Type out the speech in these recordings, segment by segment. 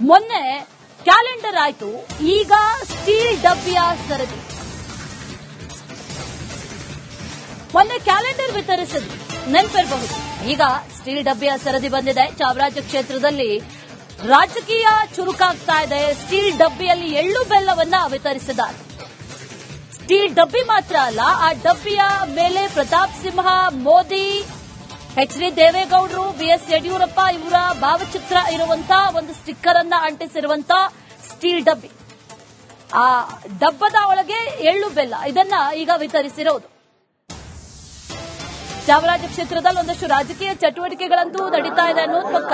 ಮೊನ್ನೆ ಕ್ಯಾಲೆಂಡರ್ ಆಯ್ತು, ಈಗ ಸ್ಟೀಲ್ ಡಬ್ಬಿಯ ಸರದಿ. ಮೊನ್ನೆ ಕ್ಯಾಲೆಂಡರ್ ವಿತರಿಸಿದ್ರು, ನೆನಪಿರಬಹುದು. ಈಗ ಸ್ಟೀಲ್ ಡಬ್ಬಿಯ ಸರದಿ ಬಂದಿದೆ. ಚಾಮರಾಜ ಕ್ಷೇತ್ರದಲ್ಲಿ ರಾಜಕೀಯ ಚುರುಕಾಗ್ತಾ ಇದೆ. ಸ್ಟೀಲ್ ಡಬ್ಬಿಯಲ್ಲಿ ಎಳ್ಳು ಬೆಲ್ಲವನ್ನ ವಿತರಿಸಿದ್ದಾರೆ. ಸ್ಟೀಲ್ ಡಬ್ಬಿ ಮಾತ್ರ ಅಲ್ಲ, ಆ ಡಬ್ಬಿಯ ಮೇಲೆ ಪ್ರತಾಪ್ ಸಿಂಹ, ಮೋದಿ, ಎಚ್.ಡಿ. ದೇವೇಗೌಡರು, ಬಿಎಸ್ ಯಡಿಯೂರಪ್ಪ ಇವರ ಭಾವಚಿತ್ರ ಇರುವಂತಹ ಒಂದು ಸ್ಟಿಕ್ಕರ್ ಅನ್ನ ಅಂಟಿಸಿರುವಂತ ಸ್ಟೀಲ್ ಡಬ್ಬಿ. ಆ ಡಬ್ಬದ ಒಳಗೆ ಎಳ್ಳು ಬೆಲ್ಲ ಇದನ್ನ ಈಗ ವಿತರಿಸಿರೋದು. ಚಾಮರಾಜ ಕ್ಷೇತ್ರದಲ್ಲಿ ಒಂದಷ್ಟು ರಾಜಕೀಯ ಚಟುವಟಿಕೆಗಳಂತೂ ನಡೀತಾ ಇದೆ ಅನ್ನೋದು ಪಕ್ಕ.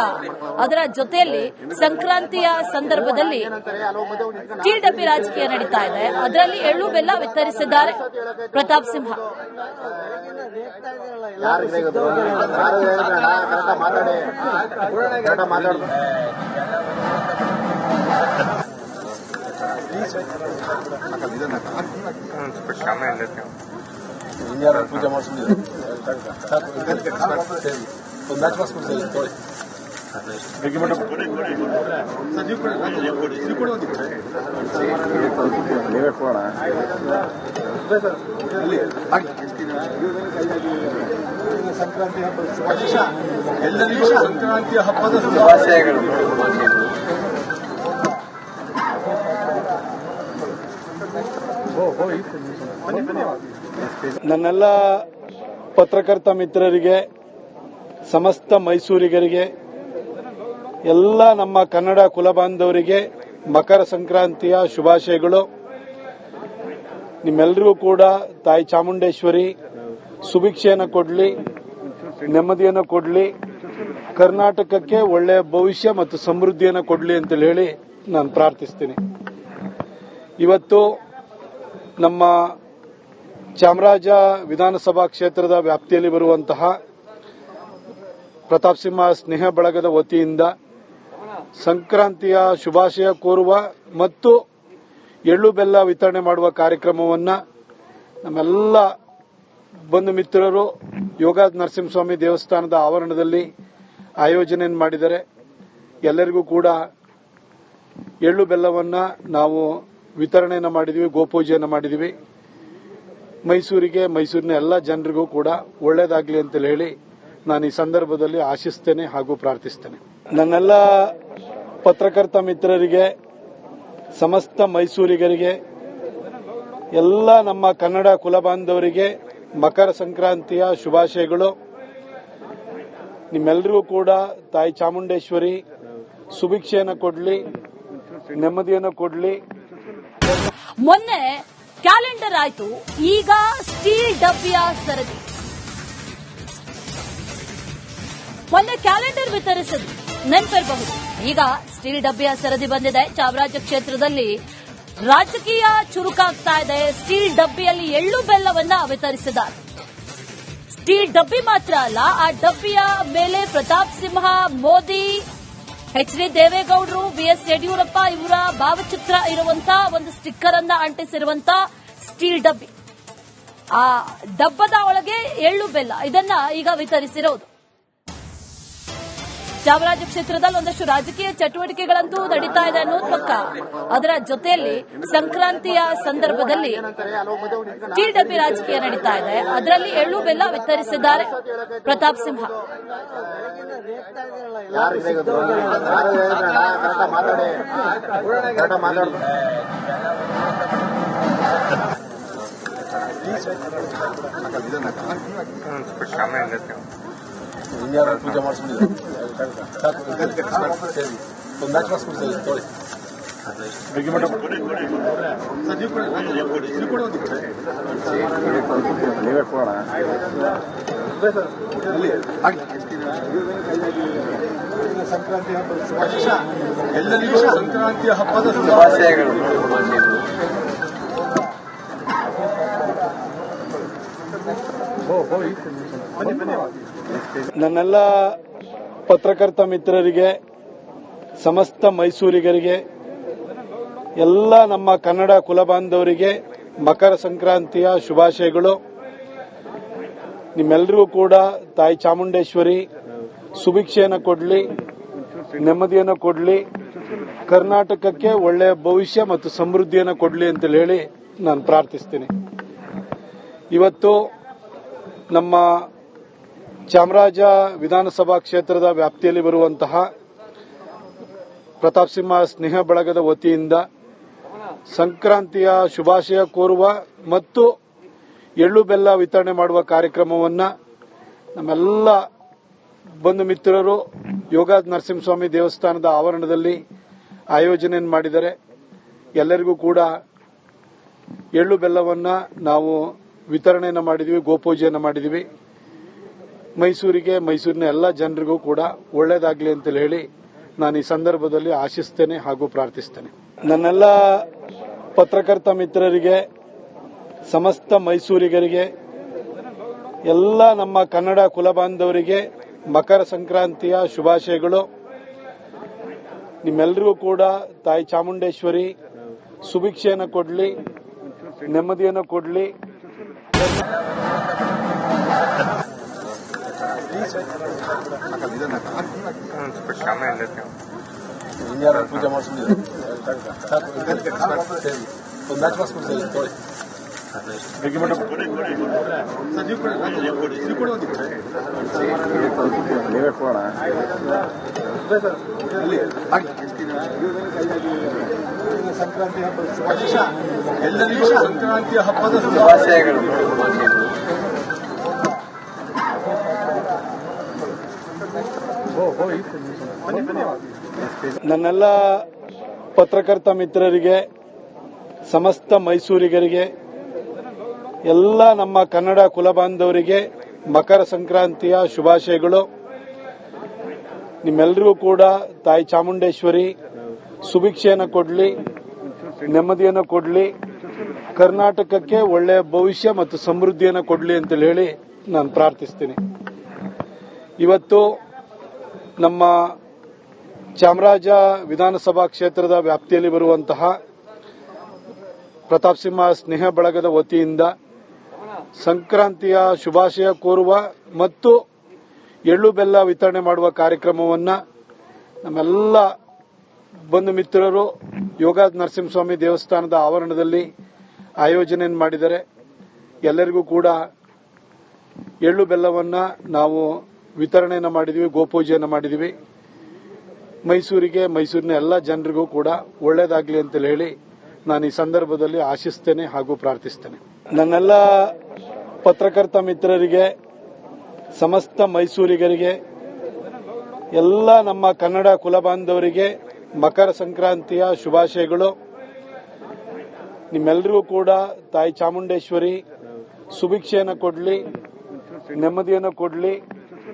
ಅದರ ಜೊತೆಯಲ್ಲಿ ಸಂಕ್ರಾಂತಿಯ ಸಂದರ್ಭದಲ್ಲಿ ಸ್ಟೀಲ್ ಡಬ್ಬಿ ರಾಜಕೀಯ ನಡೀತಾ ಇದೆ. ಅದರಲ್ಲಿ ಎಳ್ಳು ಬೆಲ್ಲ ವಿತರಿಸಿದ್ದಾರೆ ಪ್ರತಾಪ್ ಸಿಂಹ. ಪೂಜೆ ಮಾಡಿಸ್ಬಿಡಿ. ಸಂಕ್ರಾಂತಿ ಹಬ್ಬದ ಶುಭಾಶಯ ಎಲ್ಲರಿಗೂ. ಸಂಕ್ರಾಂತಿಯ ಹಬ್ಬದ ಶುಭಾಶಯಗಳು. ನನ್ನೆಲ್ಲ ಪತ್ರಕರ್ತ ಮಿತ್ರರಿಗೆ, ಸಮಸ್ತ ಮೈಸೂರಿಗರಿಗೆ, ಎಲ್ಲ ನಮ್ಮ ಕನ್ನಡ ಕುಲಬಾಂಧವರಿಗೆ ಮಕರ ಸಂಕ್ರಾಂತಿಯ ಶುಭಾಶಯಗಳು. ನಿಮ್ಮೆಲ್ಲರಿಗೂ ಕೂಡ ತಾಯಿ ಚಾಮುಂಡೇಶ್ವರಿ ಸುಭಿಕ್ಷೆಯನ್ನು ಕೊಡಲಿ, ನೆಮ್ಮದಿಯನ್ನು ಕೊಡಲಿ, ಕರ್ನಾಟಕಕ್ಕೆ ಒಳ್ಳೆಯ ಭವಿಷ್ಯ ಮತ್ತು ಸಮೃದ್ಧಿಯನ್ನು ಕೊಡಲಿ ಅಂತ ಹೇಳಿ ನಾನು ಪ್ರಾರ್ಥಿಸ್ತೀನಿ. ಇವತ್ತು ನಮ್ಮ ಚಾಮರಾಜ ವಿಧಾನಸಭಾ ಕ್ಷೇತ್ರದ ವ್ಯಾಪ್ತಿಯಲ್ಲಿ ಬರುವಂತಹ ಪ್ರತಾಪ್ ಸಿಂಹ ಸ್ನೇಹ ಬಳಗದ ವತಿಯಿಂದ ಸಂಕ್ರಾಂತಿಯ ಶುಭಾಶಯ ಕೋರುವ ಮತ್ತು ಎಳ್ಳು ಬೆಲ್ಲ ವಿತರಣೆ ಮಾಡುವ ಕಾರ್ಯಕ್ರಮವನ್ನು ನಮ್ಮೆಲ್ಲ ಬಂಧು ಮಿತ್ರರು ಯೋಗ ನರಸಿಂಹಸ್ವಾಮಿ ದೇವಸ್ಥಾನದ ಆವರಣದಲ್ಲಿ ಆಯೋಜನೆಯನ್ನು ಮಾಡಿದ್ದಾರೆ. ಎಲ್ಲರಿಗೂ ಕೂಡ ಎಳ್ಳು ಬೆಲ್ಲವನ್ನು ನಾವು ವಿತರಣೆಯನ್ನು ಮಾಡಿದ್ವಿ, ಗೋಪೂಜೆಯನ್ನು ಮಾಡಿದ್ವಿ. ಮೈಸೂರಿನ ಎಲ್ಲ ಜನರಿಗೂ ಕೂಡ ಒಳ್ಳೆಯದಾಗಲಿ ಅಂತ ಹೇಳಿ ನಾನು ಈ ಸಂದರ್ಭದಲ್ಲಿ ಆಶಿಸ್ತೇನೆ ಹಾಗೂ ಪ್ರಾರ್ಥಿಸ್ತೇನೆ. ನನ್ನೆಲ್ಲ ಪತ್ರಕರ್ತ ಮಿತ್ರರಿಗೆ, ಸಮಸ್ತ ಮೈಸೂರಿಗರಿಗೆ, ಎಲ್ಲ ನಮ್ಮ ಕನ್ನಡ ಕುಲಬಾಂಧವರಿಗೆ ಮಕರ ಸಂಕ್ರಾಂತಿಯ ಶುಭಾಶಯಗಳು. ನಿಮ್ಮೆಲ್ಲರಿಗೂ ಕೂಡ ತಾಯಿ ಚಾಮುಂಡೇಶ್ವರಿ ಸುಭಿಕ್ಷೆಯನ್ನು ಕೊಡಲಿ, ನೆಮ್ಮದಿಯನ್ನು ಕೊಡಲಿ. ಮೊನ್ನೆ ಕ್ಯಾಲೆಂಡರ್ ಆಯ್ತು, ಈಗ ಸ್ಟೀಲ್ ಡಬ್ಬಿಯ ಸರದಿ. ಮೊನ್ನೆ ಕ್ಯಾಲೆಂಡರ್ ವಿತರಿಸಿದ್ರು, ನೆನಪಿರಬಹುದು. ಈಗ ಸ್ಟೀಲ್ ಡಬ್ಬಿಯ ಸರದಿ ಬಂದಿದೆ. ಚಾಮರಾಜ ಕ್ಷೇತ್ರದಲ್ಲಿ ರಾಜಕೀಯ ಚುರುಕಾಗ್ತಾ ಇದೆ. ಸ್ಟೀಲ್ ಡಬ್ಬಿಯಲ್ಲಿ ಎಳ್ಳು ಬೆಲ್ಲವನ್ನ ವಿತರಿಸಿದ್ದಾರೆ. ಸ್ಟೀಲ್ ಡಬ್ಬಿ ಮಾತ್ರ ಅಲ್ಲ, ಆ ಡಬ್ಬಿಯ ಮೇಲೆ ಪ್ರತಾಪ್ ಸಿಂಹ, ಮೋದಿ, ಎಚ್.ಡಿ. ದೇವೇಗೌಡರು, ಬಿಎಸ್ ಯಡಿಯೂರಪ್ಪ ಇವರ ಭಾವಚಿತ್ರ ಇರುವಂತಹ ಒಂದು ಸ್ಟಿಕ್ಕರ್ ಅನ್ನ ಅಂಟಿಸಿರುವಂತ ಸ್ಟೀಲ್ ಡಬ್ಬಿ. ಆ ಡಬ್ಬದ ಒಳಗೆ ಎಳ್ಳು ಬೆಲ್ಲ ಇದನ್ನ ಈಗ ವಿತರಿಸಿರೋದು. ಚಾಮರಾಜ ಕ್ಷೇತ್ರದಲ್ಲಿ ಒಂದಷ್ಟು ರಾಜಕೀಯ ಚಟುವಟಿಕೆಗಳಂತೂ ನಡೀತಾ ಇದೆ ಅನ್ನೋದು ಪಕ್ಕ. ಅದರ ಜೊತೆಯಲ್ಲಿ ಸಂಕ್ರಾಂತಿಯ ಸಂದರ್ಭದಲ್ಲಿ ಸ್ಟೀಲ್ ಡಬ್ಬಿ ರಾಜಕೀಯ ನಡೀತಾ ಇದೆ. ಅದರಲ್ಲಿ ಎಳ್ಳು ಬೆಲ್ಲ ವಿತರಿಸಿದ್ದಾರೆ ಪ್ರತಾಪ್ ಸಿಂಹ. ಪೂಜೆ ಮಾಡಿಸ್ಬಿಡಿ. ಸಂಕ್ರಾಂತಿ ಹಬ್ಬದ ಶುಭಾಶಯ ಎಲ್ಲರಿಗೂ. ಸಂಕ್ರಾಂತಿಯ ಹಬ್ಬದ ಶುಭಾಶಯಗಳು. ನನ್ನೆಲ್ಲ ಪತ್ರಕರ್ತ ಮಿತ್ರರಿಗೆ, ಸಮಸ್ತ ಮೈಸೂರಿಗರಿಗೆ, ಎಲ್ಲ ನಮ್ಮ ಕನ್ನಡ ಕುಲಬಾಂಧವರಿಗೆ ಮಕರ ಸಂಕ್ರಾಂತಿಯ ಶುಭಾಶಯಗಳು. ನಿಮ್ಮೆಲ್ಲರಿಗೂ ಕೂಡ ತಾಯಿ ಚಾಮುಂಡೇಶ್ವರಿ ಸುಭಿಕ್ಷೆಯನ್ನು ಕೊಡಲಿ, ನೆಮ್ಮದಿಯನ್ನು ಕೊಡಲಿ, ಕರ್ನಾಟಕಕ್ಕೆ ಒಳ್ಳೆಯ ಭವಿಷ್ಯ ಮತ್ತು ಸಮೃದ್ಧಿಯನ್ನು ಕೊಡಲಿ ಅಂತ ಹೇಳಿ ನಾನು ಪ್ರಾರ್ಥಿಸ್ತೀನಿ. ಇವತ್ತು ನಮ್ಮ ಚಾಮರಾಜ ವಿಧಾನಸಭಾ ಕ್ಷೇತ್ರದ ವ್ಯಾಪ್ತಿಯಲ್ಲಿ ಬರುವಂತಹ ಪ್ರತಾಪ್ ಸಿಂಹ ಸ್ನೇಹ ಬಳಗದ ವತಿಯಿಂದ ಸಂಕ್ರಾಂತಿಯ ಶುಭಾಶಯ ಕೋರುವ ಮತ್ತು ಎಳ್ಳು ಬೆಲ್ಲ ವಿತರಣೆ ಮಾಡುವ ಕಾರ್ಯಕ್ರಮವನ್ನು ನಮ್ಮೆಲ್ಲ ಬಂಧು ಮಿತ್ರರು ಯೋಗ ನರಸಿಂಹಸ್ವಾಮಿ ದೇವಸ್ಥಾನದ ಆವರಣದಲ್ಲಿ ಆಯೋಜನೆಯನ್ನು ಮಾಡಿದ್ದಾರೆ. ಎಲ್ಲರಿಗೂ ಕೂಡ ಎಳ್ಳು ಬೆಲ್ಲವನ್ನು ನಾವು ವಿತರಣೆಯನ್ನು ಮಾಡಿದ್ವಿ, ಗೋಪೂಜೆಯನ್ನು ಮಾಡಿದ್ವಿ. ಮೈಸೂರಿನ ಎಲ್ಲ ಜನರಿಗೂ ಕೂಡ ಒಳ್ಳೆಯದಾಗಲಿ ಅಂತ ಹೇಳಿ ನಾನು ಈ ಸಂದರ್ಭದಲ್ಲಿ ಆಶಿಸ್ತೇನೆ ಹಾಗೂ ಪ್ರಾರ್ಥಿಸ್ತೇನೆ. ನನ್ನೆಲ್ಲ ಪತ್ರಕರ್ತ ಮಿತ್ರರಿಗೆ, ಸಮಸ್ತ ಮೈಸೂರಿಗರಿಗೆ, ಎಲ್ಲ ನಮ್ಮ ಕನ್ನಡ ಕುಲಬಾಂಧವರಿಗೆ ಮಕರ ಸಂಕ್ರಾಂತಿಯ ಶುಭಾಶಯಗಳು. ನಿಮ್ಮೆಲ್ಲರಿಗೂ ಕೂಡ ತಾಯಿ ಚಾಮುಂಡೇಶ್ವರಿ ಸುಭಿಕ್ಷೆಯನ್ನು ಕೊಡಲಿ, ನೆಮ್ಮದಿಯನ್ನು ಕೊಡಲಿ. ಪೂಜೆ ಮಾಡಿಸ್ಬಿಡಿ. ಒಂದು ಮ್ಯಾಚ್ ಮಾಡಿಸ್ಬಿಡ್ತೀವಿ. ನೀವೇ ಕೊಡೋಣ. ಸಂಕ್ರಾಂತಿ ಹಬ್ಬದ ಶುಭಾಶಯ ಎಲ್ಲರಿಗೂ. ಸಂಕ್ರಾಂತಿಯ ಹಬ್ಬದ ಶುಭಾಶಯಗಳು. ನನ್ನೆಲ್ಲ ಪತ್ರಕರ್ತ ಮಿತ್ರರಿಗೆ, ಸಮಸ್ತ ಮೈಸೂರಿಗರಿಗೆ, ಎಲ್ಲ ನಮ್ಮ ಕನ್ನಡ ಕುಲಬಾಂಧವರಿಗೆ ಮಕರ ಸಂಕ್ರಾಂತಿಯ ಶುಭಾಶಯಗಳು. ನಿಮ್ಮೆಲ್ಲರಿಗೂ ಕೂಡ ತಾಯಿ ಚಾಮುಂಡೇಶ್ವರಿ ಸುಭಿಕ್ಷೆಯನ್ನು ಕೊಡಲಿ, ನೆಮ್ಮದಿಯನ್ನು ಕೊಡಲಿ. ಕರ್ನಾಟಕಕ್ಕೆ ಒಳ್ಳೆಯ ಭವಿಷ್ಯ ಮತ್ತು ಸಮೃದ್ಧಿಯನ್ನು ಕೊಡಲಿ ಅಂತ ಹೇಳಿ ನಾನು ಪ್ರಾರ್ಥಿಸ್ತೀನಿ. ಇವತ್ತು ನಮ್ಮ ಚಾಮರಾಜ ವಿಧಾನಸಭಾ ಕ್ಷೇತ್ರದ ವ್ಯಾಪ್ತಿಯಲ್ಲಿ ಬರುವಂತಹ ಪ್ರತಾಪ್ ಸಿಂಹ ಸ್ನೇಹ ಬಳಗದ ವತಿಯಿಂದ ಸಂಕ್ರಾಂತಿಯ ಶುಭಾಶಯ ಕೋರುವ ಮತ್ತು ಎಳ್ಳು ಬೆಲ್ಲ ವಿತರಣೆ ಮಾಡುವ ಕಾರ್ಯಕ್ರಮವನ್ನು ನಮ್ಮೆಲ್ಲ ಬಂಧು ಮಿತ್ರರು ಯೋಗ ನರಸಿಂಹಸ್ವಾಮಿ ದೇವಸ್ಥಾನದ ಆವರಣದಲ್ಲಿ ಆಯೋಜನೆಯನ್ನು ಮಾಡಿದ್ದಾರೆ. ಎಲ್ಲರಿಗೂ ಕೂಡ ಎಳ್ಳು ಬೆಲ್ಲವನ್ನು ನಾವು ವಿತರಣೆಯನ್ನು ಮಾಡಿದ್ವಿ, ಗೋಪೂಜೆಯನ್ನು ಮಾಡಿದ್ವಿ. ಮೈಸೂರಿನ ಎಲ್ಲ ಜನರಿಗೂ ಕೂಡ ಒಳ್ಳೆಯದಾಗಲಿ ಅಂತ ಹೇಳಿ ನಾನು ಈ ಸಂದರ್ಭದಲ್ಲಿ ಆಶಿಸ್ತೇನೆ ಹಾಗೂ ಪ್ರಾರ್ಥಿಸ್ತೇನೆ. ನನ್ನೆಲ್ಲ ಪತ್ರಕರ್ತ ಮಿತ್ರರಿಗೆ, ಸಮಸ್ತ ಮೈಸೂರಿಗರಿಗೆ, ಎಲ್ಲ ನಮ್ಮ ಕನ್ನಡ ಕುಲಬಾಂಧವರಿಗೆ ಮಕರ ಸಂಕ್ರಾಂತಿಯ ಶುಭಾಶಯಗಳು. ನಿಮ್ಮೆಲ್ಲರಿಗೂ ಕೂಡ ತಾಯಿ ಚಾಮುಂಡೇಶ್ವರಿ ಸುಭಿಕ್ಷೆಯನ್ನು ಕೊಡಲಿ, ನೆಮ್ಮದಿಯನ್ನು ಕೊಡಲಿ.